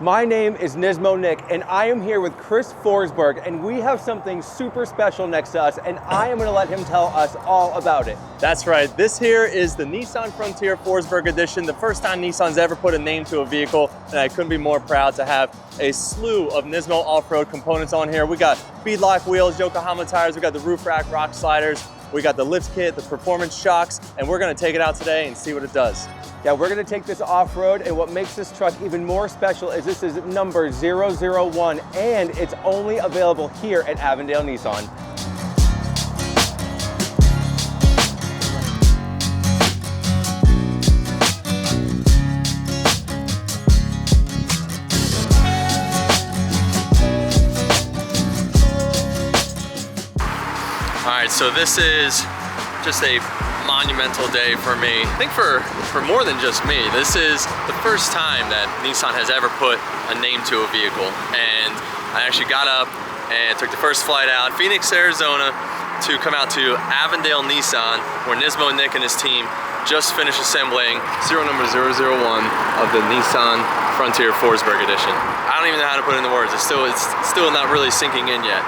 My name is NISMO Nick, and I am here with Chris Forsberg, and we have something super special next to us, and I am going to let him tell us all about it. That's right. This here is the Nissan Frontier Forsberg Edition, the first time Nissan's ever put a name to a vehicle, and I couldn't be more proud to have a slew of NISMO off-road components on here. We got beadlock wheels, Yokohama tires, we got the roof rack rock sliders, we got the lift kit, the performance shocks, and we're going to take it out today and see what it does. Yeah, we're gonna take this off-road, and what makes this truck even more special is this is number 001, and it's only available here at Avondale Nissan. All right, so this is just a monumental day for me. I think for more than just me. This is the first time that Nissan has ever put a name to a vehicle. And I actually got up and took the first flight out, Phoenix, Arizona, to come out to Avondale Nissan, where NISMO Nick and his team just finished assembling serial number 001 of the Nissan Frontier Forsberg Edition. I don't even know how to put it into words. It's still not really sinking in yet.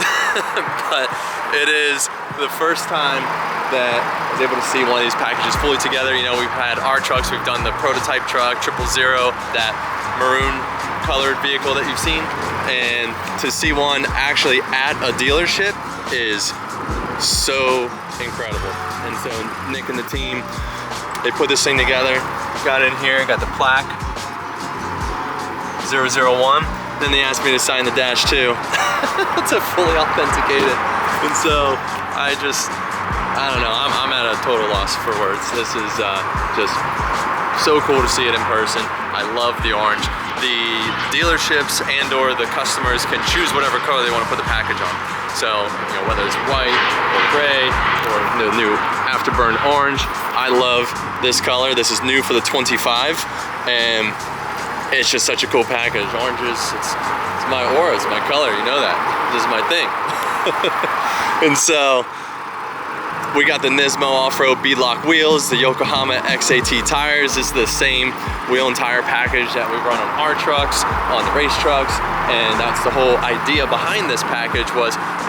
But it is the first time that I was able to see one of these packages fully together. You know, we've had our trucks, we've done the prototype truck, 000, that maroon colored vehicle that you've seen. And to see one actually at a dealership is so incredible. And so Nick and the team, they put this thing together, got in here, got the plaque, 001. Then they asked me to sign the dash too to fully authenticate it. And so I don't know, I'm at a total loss for words. This is just so cool to see it in person. I love the orange. The dealerships and or the customers can choose whatever color they want to put the package on. So, you know, whether it's white or gray or the new afterburn orange, I love this color. This is new for the 25, and it's just such a cool package. Oranges, it's my aura, it's my color, you know that. This is my thing. And so, we got the NISMO off-road beadlock wheels, the Yokohama XAT tires. This is the same wheel and tire package that we run on our trucks, on the race trucks, and that's the whole idea behind this package.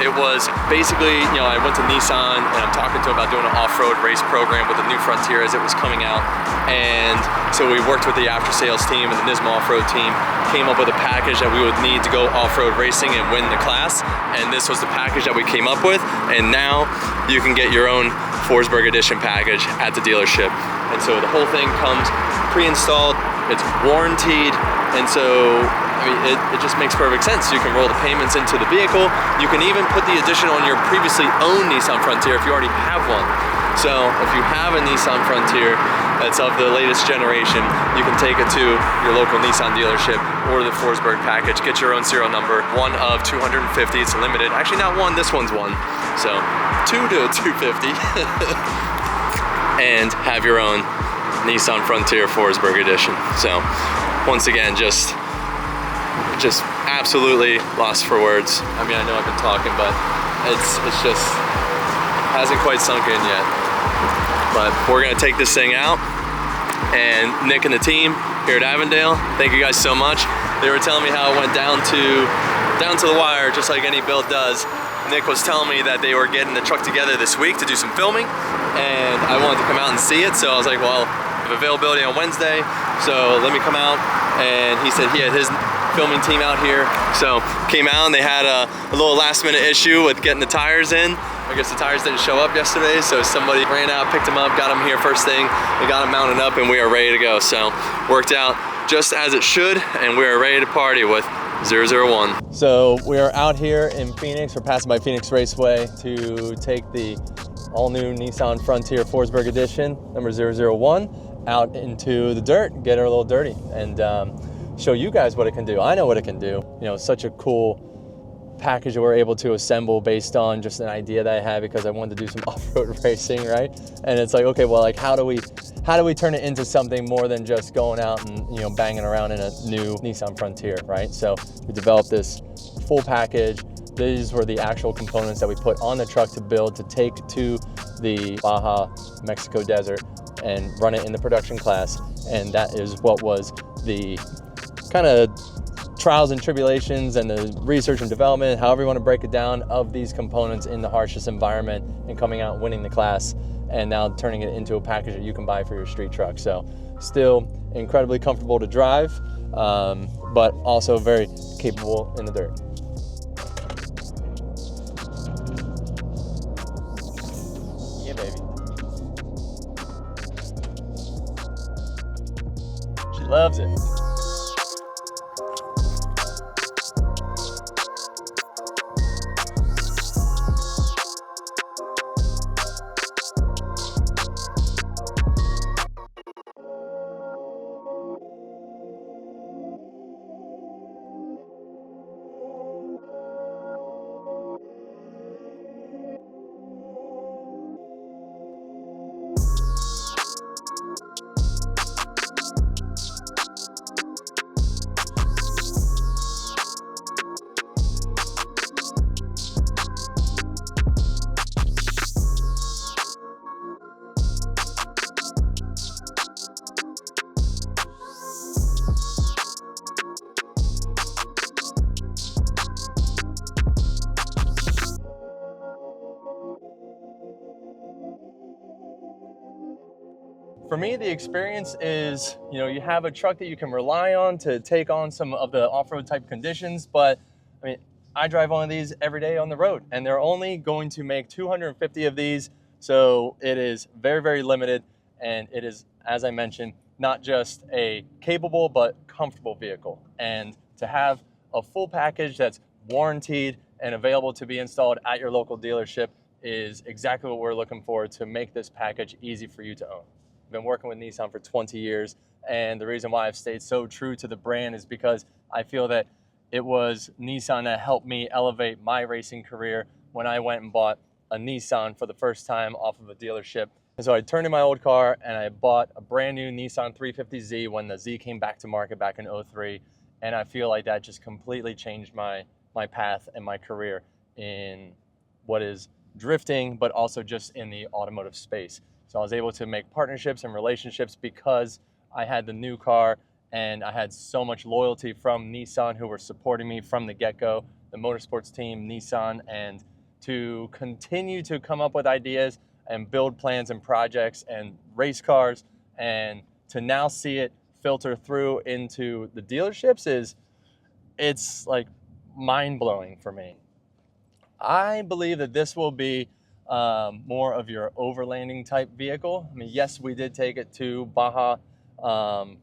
It was basically, you know, I went to Nissan and I'm talking to them about doing an off-road race program with the new Frontier as it was coming out, and so we worked with the after-sales team and the NISMO off-road team, came up with a package that we would need to go off-road racing and win the class, and this was the package that we came up with, and now you can get your own Forsberg Edition package at the dealership. And so the whole thing comes pre-installed, it's warranted, and so I mean, it just makes perfect sense. You can roll the payments into the vehicle. You can even put the Edition on your previously owned Nissan Frontier if you already have one. So if you have a Nissan Frontier that's of the latest generation, you can take it to your local Nissan dealership, order the Forsberg package, get your own serial number, one of 250, it's limited. Actually not one, this one's one. So 2 to 250. And have your own Nissan Frontier Forsberg Edition. So once again, just absolutely lost for words. I mean, I know I've been talking, but it's just hasn't quite sunk in yet. But we're gonna take this thing out, and Nick and the team here at Avondale, thank you guys so much. They were telling me how it went down to the wire, just like any build does. Nick was telling me that they were getting the truck together this week to do some filming, and I wanted to come out and see it, so I was like, well, I have availability on Wednesday, so let me come out. And he said he had his filming team out here, so came out and they had a little last minute issue with getting the tires in. I guess the tires didn't show up yesterday, so somebody ran out, picked them up, got them here first thing. They got them mounted up and we are ready to go. So worked out just as it should, and we are ready to party with 001. So we are out here in Phoenix. We're passing by Phoenix Raceway to take the all-new Nissan Frontier Forsberg Edition, number 001, out into the dirt, get her a little dirty, and show you guys what it can do. I know what it can do. You know, such a cool package that we're able to assemble based on just an idea that I had because I wanted to do some off-road racing, right? And it's like, okay, well, like how do we turn it into something more than just going out and, you know, banging around in a new Nissan Frontier, right? So we developed this full package. These were the actual components that we put on the truck to build to take to the Baja Mexico desert and run it in the production class. And that is what was the kind of trials and tribulations and the research and development, however you want to break it down, of these components in the harshest environment and coming out and winning the class, and now turning it into a package that you can buy for your street truck. So still incredibly comfortable to drive, but also very capable in the dirt. Yeah, baby. She loves it. For me, the experience is, you have a truck that you can rely on to take on some of the off-road type conditions, but I mean, I drive one of these every day on the road, and they're only going to make 250 of these, so it is very, very limited, and it is, as I mentioned, not just a capable but comfortable vehicle. And to have a full package that's warranted and available to be installed at your local dealership is exactly what we're looking for to make this package easy for you to own. Been working with Nissan for 20 years, and the reason why I've stayed so true to the brand is because I feel that it was Nissan that helped me elevate my racing career when I went and bought a Nissan for the first time off of a dealership. And so I turned in my old car and I bought a brand new Nissan 350Z when the Z came back to market back in 03, and I feel like that just completely changed my path and my career in what is drifting, but also just in the automotive space. So I was able to make partnerships and relationships because I had the new car, and I had so much loyalty from Nissan, who were supporting me from the get-go, the motorsports team, Nissan, and to continue to come up with ideas and build plans and projects and race cars, and to now see it filter through into the dealerships it's like mind-blowing for me. I believe that this will be more of your overlanding type vehicle. I mean, yes, we did take it to Baja,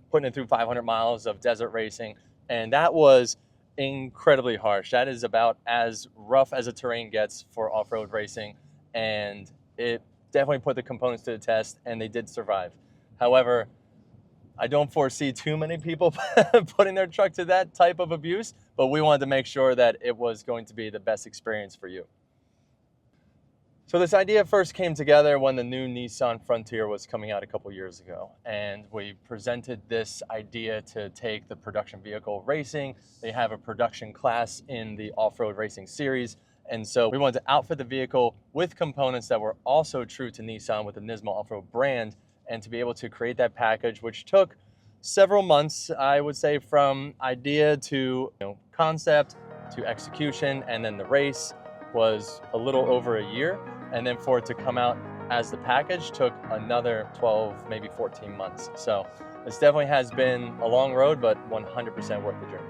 putting it through 500 miles of desert racing, and that was incredibly harsh. That is about as rough as a terrain gets for off-road racing, and it definitely put the components to the test, and they did survive. However, I don't foresee too many people putting their truck to that type of abuse, but we wanted to make sure that it was going to be the best experience for you. So this idea first came together when the new Nissan Frontier was coming out a couple years ago, and we presented this idea to take the production vehicle racing. They have a production class in the off-road racing series, and so we wanted to outfit the vehicle with components that were also true to Nissan with the NISMO off-road brand, and to be able to create that package, which took several months, I would say, from idea to concept to execution, and then the race was a little over a year. And then for it to come out as the package took another 12, maybe 14 months. So this definitely has been a long road, but 100% worth the journey.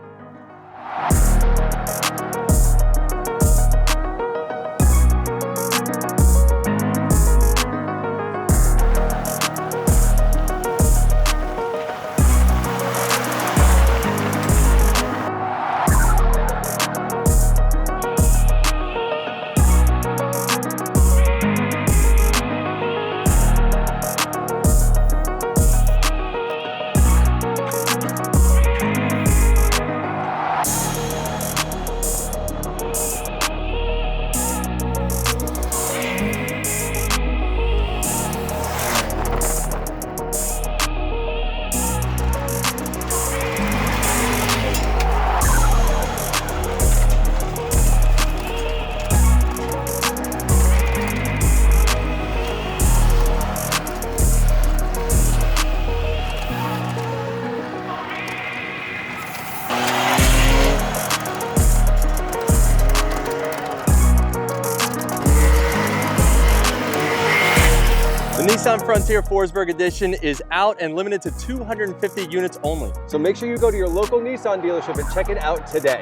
Nissan Frontier Forsberg Edition is out and limited to 250 units only. So make sure you go to your local Nissan dealership and check it out today.